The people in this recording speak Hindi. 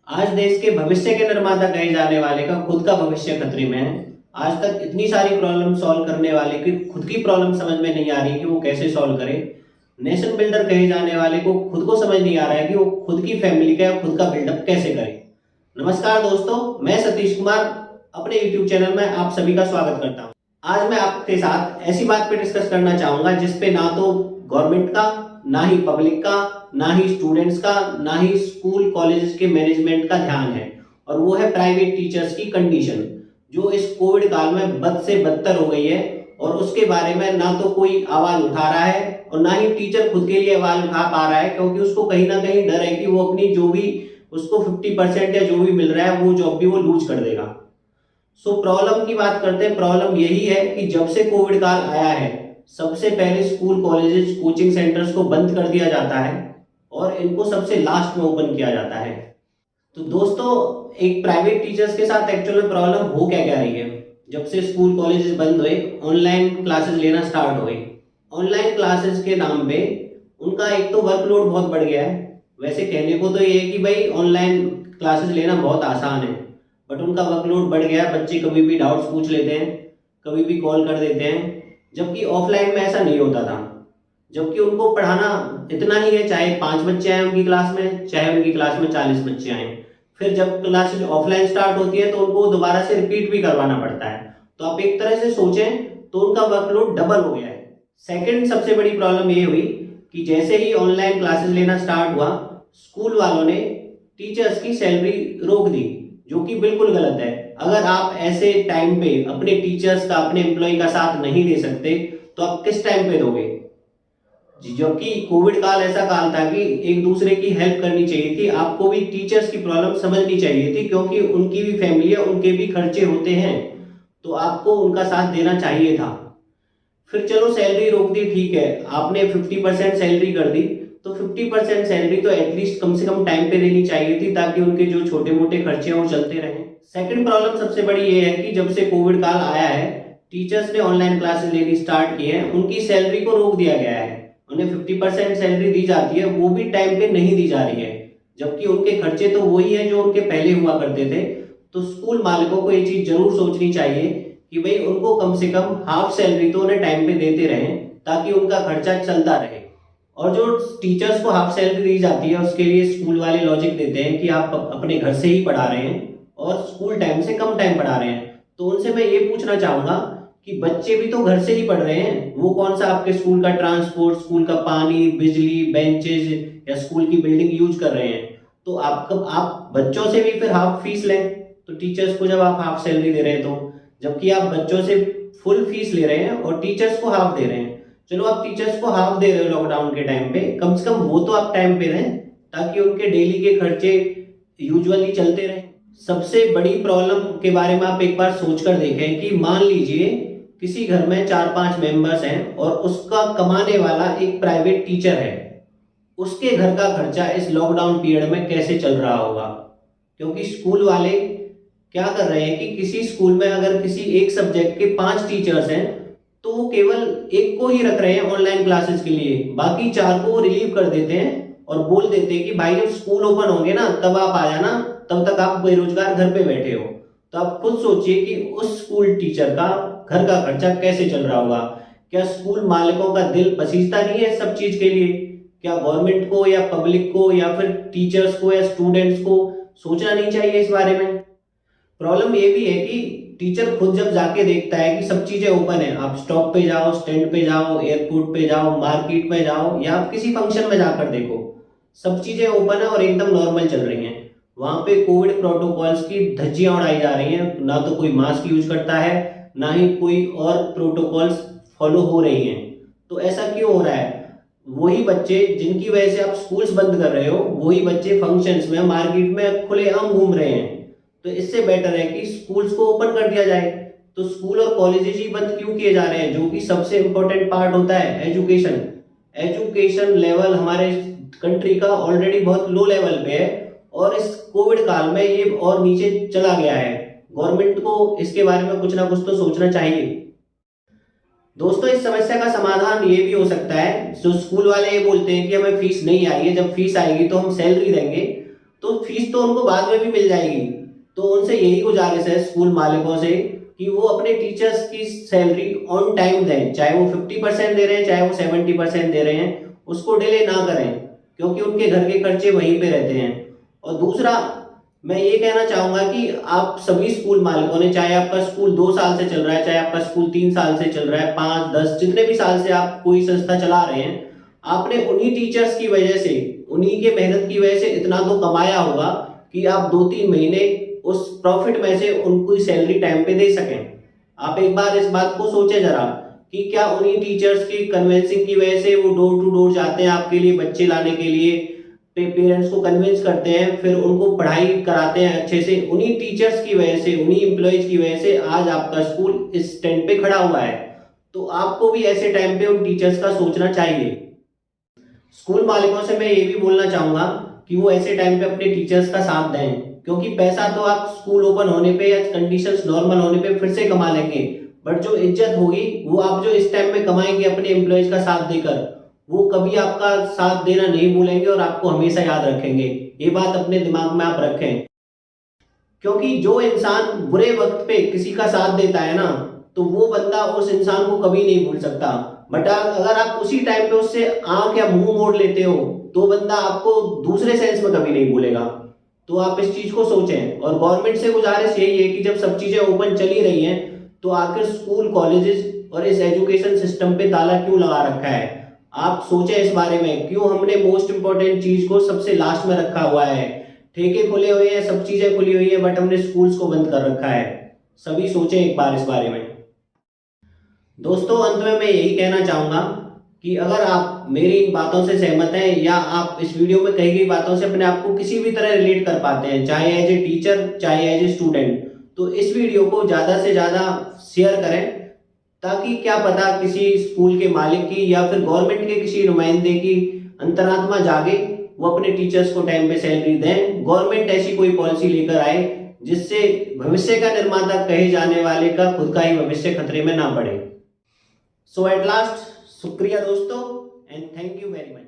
आज देश के भविष्य के निर्माता कहे जाने वाले का खुद का भविष्य खतरे में है। आज तक इतनी सारी प्रॉब्लम सॉल्व करने वाले की खुद की प्रॉब्लम समझ में नहीं आ रही कि वो कैसे सॉल्व करे। नेशन बिल्डर कहे जाने वाले को खुद को समझ नहीं आ रहा है कि वो खुद की फैमिली का या खुद का बिल्डअप कैसे करे। नमस्कार दोस्तों, मैं सतीश कुमार अपने यूट्यूब चैनल में आप सभी का स्वागत करता हूँ। आज मैं आपके साथ ऐसी बात पे डिस्कस करना चाहूंगा जिसपे ना तो गवर्नमेंट का, ना ही पब्लिक का, ना ही स्टूडेंट्स का, ना ही स्कूल कॉलेज के मैनेजमेंट का ध्यान है, और वो है प्राइवेट टीचर्स की कंडीशन, जो इस कोविड काल में बद से बदतर हो गई है। और उसके बारे में ना तो कोई आवाज उठा रहा है और ना ही टीचर खुद के लिए आवाज उठा पा रहा है, क्योंकि उसको कहीं ना कहीं डर है कि वो अपनी जो भी उसको 50% या जो भी मिल रहा है वो जॉब भी वो लूज कर देगा। सो प्रॉब्लम की बात करते हैं। प्रॉब्लम यही है कि जब से कोविड काल आया है, सबसे पहले स्कूल कॉलेजेस कोचिंग सेंटर्स को बंद कर दिया जाता है और इनको सबसे लास्ट में ओपन किया जाता है। तो दोस्तों, एक प्राइवेट टीचर्स के साथ एक्चुअल में प्रॉब्लम हो क्या क्या रही है। जब से स्कूल कॉलेजेस बंद हुए, ऑनलाइन क्लासेस लेना स्टार्ट हो गई। ऑनलाइन क्लासेस के नाम पे उनका एक तो वर्कलोड बहुत बढ़ गया है। वैसे कहने को तो ये है कि भाई ऑनलाइन क्लासेस लेना बहुत आसान है, बट उनका वर्कलोड बढ़ गया है। बच्चे कभी भी डाउट्स पूछ लेते हैं, कभी भी कॉल कर देते हैं, जबकि ऑफलाइन में ऐसा नहीं होता था। जबकि उनको पढ़ाना इतना ही है, चाहे 5 बच्चे आए उनकी क्लास में, चाहे उनकी क्लास में 40 बच्चे आए। फिर जब क्लास ऑफलाइन स्टार्ट होती है तो उनको दोबारा से रिपीट भी करवाना पड़ता है। तो आप एक तरह से सोचें तो उनका वर्कलोड डबल हो गया है। सेकंड सबसे बड़ी प्रॉब्लम ये हुई कि जैसे ही ऑनलाइन क्लासेस लेना स्टार्ट हुआ, स्कूल वालों ने टीचर्स की सैलरी रोक दी, जो कि बिल्कुल गलत है। अगर आप ऐसे टाइम पे अपने टीचर्स का, अपने एम्प्लॉय का साथ नहीं दे सकते तो आप किस टाइम पे दोगे। जबकि कोविड काल ऐसा काल था कि एक दूसरे की हेल्प करनी चाहिए थी। आपको भी टीचर्स की प्रॉब्लम समझनी चाहिए थी, क्योंकि उनकी भी फैमिली है, उनके भी खर्चे होते हैं, तो आपको उनका साथ देना चाहिए था। फिर चलो सैलरी रोक दी, ठीक है, आपने 50% सैलरी कर दी, तो 50% सैलरी तो एटलीस्ट कम से कम टाइम पे देनी चाहिए थी, ताकि उनके जो छोटे मोटे खर्चे हैं वो चलते रहें। सेकंड प्रॉब्लम सबसे बड़ी ये है कि जब से कोविड काल आया है, टीचर्स ने ऑनलाइन क्लासेस लेनी स्टार्ट की है, उनकी सैलरी को रोक दिया गया है। उन्हें 50% सैलरी दी जाती है, वो भी टाइम पे नहीं दी जा रही है, जबकि उनके खर्चे तो वही है जो उनके पहले हुआ करते थे। तो स्कूल मालिकों को ये चीज जरूर सोचनी चाहिए कि भाई उनको कम से कम हाफ सैलरी तो उन्हें टाइम पे देते रहें, ताकि उनका खर्चा चलता रहे। और जो टीचर्स को हाफ सैलरी दी जाती है, उसके लिए स्कूल वाले लॉजिक देते हैं कि आप अपने घर से ही पढ़ा रहे हैं और स्कूल टाइम से कम टाइम पढ़ा रहे हैं। तो उनसे मैं ये पूछना चाहूंगा कि बच्चे भी तो घर से ही पढ़ रहे हैं, वो कौन सा आपके स्कूल का ट्रांसपोर्ट, स्कूल का पानी, बिजली, बेंचेज या स्कूल की बिल्डिंग यूज कर रहे हैं। तो आप बच्चों से भी फिर हाफ फीस लें, तो टीचर्स को जब आप हाफ सैलरी दे रहे हैं तो, जबकि आप बच्चों से फुल फीस ले रहे हैं और टीचर्स को हाफ दे रहे हैं। चलो आप टीचर्स को हाफ दे रहे हो लॉकडाउन के टाइम पे, कम से कम वो तो आप टाइम पे दें, ताकि उनके डेली के खर्चे यूजुअली चलते रहें। सबसे बड़ी प्रॉब्लम के बारे में आप एक बार सोचकर देखें कि मान लीजिए किसी घर में 4-5 मेंबर्स हैं और उसका कमाने वाला एक प्राइवेट टीचर है, उसके घर का खर्चा इस लॉकडाउन पीरियड में कैसे चल रहा होगा। क्योंकि स्कूल वाले क्या कर रहे हैं कि किसी स्कूल में अगर किसी एक सब्जेक्ट के 5 टीचर्स हैं, तो वो केवल एक को ही रख रहे हैं ऑनलाइन क्लासेस के लिए, बाकी 4 को रिलीव कर देते हैं और बोल देते हैं कि भाई जब स्कूल ओपन होंगे ना तब आप आ जाना, तब तक आप बेरोजगार घर पे बैठे हो। तो आप खुद सोचिए कि उस स्कूल टीचर का घर का खर्चा कैसे चल रहा होगा। क्या स्कूल मालिकों का दिल पसीजता नहीं है सब चीज के लिए? क्या गवर्नमेंट को या पब्लिक को या फिर टीचर्स को या स्टूडेंट्स को सोचना नहीं चाहिए इस बारे में? प्रॉब्लम ये भी है कि टीचर खुद जब जाके देखता है कि सब चीजें ओपन है, आप स्टॉप पे जाओ, स्टैंड पे जाओ, एयरपोर्ट पे जाओ, मार्केट में जाओ, या आप किसी फंक्शन में जाकर देखो, सब चीजें ओपन है और एकदम नॉर्मल चल रही हैं। वहां पे कोविड प्रोटोकॉल्स की धज्जियां उड़ाई जा रही हैं, ना तो कोई मास्क यूज करता है, ना ही कोई और प्रोटोकॉल्स फॉलो हो रही हैं। तो ऐसा क्यों हो रहा है? वही बच्चे जिनकी वजह से आप स्कूल्स बंद कर रहे हो, वही बच्चे फंक्शंस में, मार्केट में खुलेआम घूम रहे हैं। तो इससे बेटर है कि स्कूल्स को ओपन कर दिया जाए। तो स्कूल और कॉलेजेस ही बंद क्यों किए जा रहे हैं, जो कि सबसे इंपॉर्टेंट पार्ट होता है एजुकेशन। एजुकेशन लेवल हमारे कंट्री का ऑलरेडी बहुत लो लेवल पे है, और इस कोविड काल में ये और नीचे चला गया है। गवर्नमेंट को इसके बारे में कुछ ना कुछ तो सोचना चाहिए। दोस्तों, इस समस्या का समाधान ये भी हो सकता है, जो स्कूल वाले ये बोलते हैं कि हमें फीस नहीं आई है, जब फीस आएगी तो हम सैलरी देंगे। तो फीस तो उनको बाद में भी मिल जाएगी। तो उनसे यही गुजारिश है स्कूल मालिकों से कि वो अपने टीचर्स की सैलरी ऑन टाइम दें, चाहे वो 50% दे रहे हैं, चाहे वो 70% दे रहे हैं, उसको डिले ना करें, क्योंकि उनके घर के खर्चे वहीं पे रहते हैं। और दूसरा, मैं ये कहना चाहूंगा कि आप सभी स्कूल मालिकों ने, चाहे आपका स्कूल 2 साल से चल रहा है, चाहे आपका स्कूल 3 साल से चल रहा है, 5, 10, जितने भी साल से आप कोई संस्था चला रहे हैं, आपने उन्हीं टीचर्स की वजह से, उन्हीं के मेहनत की वजह से इतना तो कमाया होगा कि आप 2-3 महीने उस प्रॉफिट में से उनको सैलरी टाइम पे दे सकें। आप एक बार इस बात को सोचें जरा कि क्या उन्हीं टीचर्स की कन्विंसिंग की वजह से वो डोर टू डोर जाते हैं आपके लिए बच्चे लाने के लिए, पेरेंट्स को कन्विंस करते हैं, फिर उनको पढ़ाई कराते हैं अच्छे से, उन्हीं टीचर्स की वजह से, उन्हीं एम्प्लॉयज की वजह से आज आपका स्कूल इस स्टैंड पे खड़ा हुआ है। तो आपको भी ऐसे टाइम पे उन टीचर्स का सोचना चाहिए। स्कूल मालिकों से मैं ये भी बोलना चाहूंगा कि वो ऐसे टाइम पे अपने टीचर्स का साथ दें, क्योंकि पैसा तो आप स्कूल ओपन होने पे या कंडीशंस नॉर्मल होने पे फिर से कमा लेंगे, बट जो इज्जत होगी वो आप जो इस टाइम में कमाएंगे अपने एम्प्लॉयज का साथ देकर, वो कभी आपका साथ देना नहीं भूलेंगे और आपको हमेशा याद रखेंगे। ये बात अपने दिमाग में आप रखें, क्योंकि जो इंसान बुरे वक्त पे किसी का साथ देता है ना, तो वो बंदा उस इंसान को कभी नहीं भूल सकता। बट अगर आप उसी टाइम पे उससे आंख या मुंह मोड़ लेते हो, तो बंदा आपको दूसरे सेंस में कभी नहीं भूलेगा। तो आप इस चीज को सोचें। और गवर्नमेंट से गुजारिश यही है कि जब सब चीजें ओपन चली रही हैं, तो आखिर स्कूल कॉलेजेस और इस एजुकेशन सिस्टम पे ताला क्यों लगा रखा है? आप सोचें इस बारे में, क्यों हमने मोस्ट इंपॉर्टेंट चीज को सबसे लास्ट में रखा हुआ है? ठेके खुले हुए हैं, सब चीजें खुली हुई है, बट हमने स्कूल्स को बंद कर रखा है। सभी सोचें एक बार इस बारे में। दोस्तों, अंत में मैं यही कहना चाहूंगा कि अगर आप मेरी इन बातों से सहमत हैं, या आप इस वीडियो में कही गई बातों से अपने आप को किसी भी तरह रिलेट कर पाते हैं, चाहे एज ए टीचर, चाहे एज ए स्टूडेंट, तो इस वीडियो को ज्यादा से ज्यादा शेयर करें, ताकि क्या पता किसी स्कूल के मालिक की या फिर गवर्नमेंट के किसी नुमाइंदे की अंतरात्मा जागे, वो अपने टीचर्स को टाइम पे सैलरी दें। गवर्नमेंट ऐसी कोई पॉलिसी लेकर आए जिससे भविष्य का निर्माता कहे जाने वाले का खुद का ही भविष्य खतरे में ना पड़े। सो एट लास्ट, शुक्रिया दोस्तों, and thank you very much.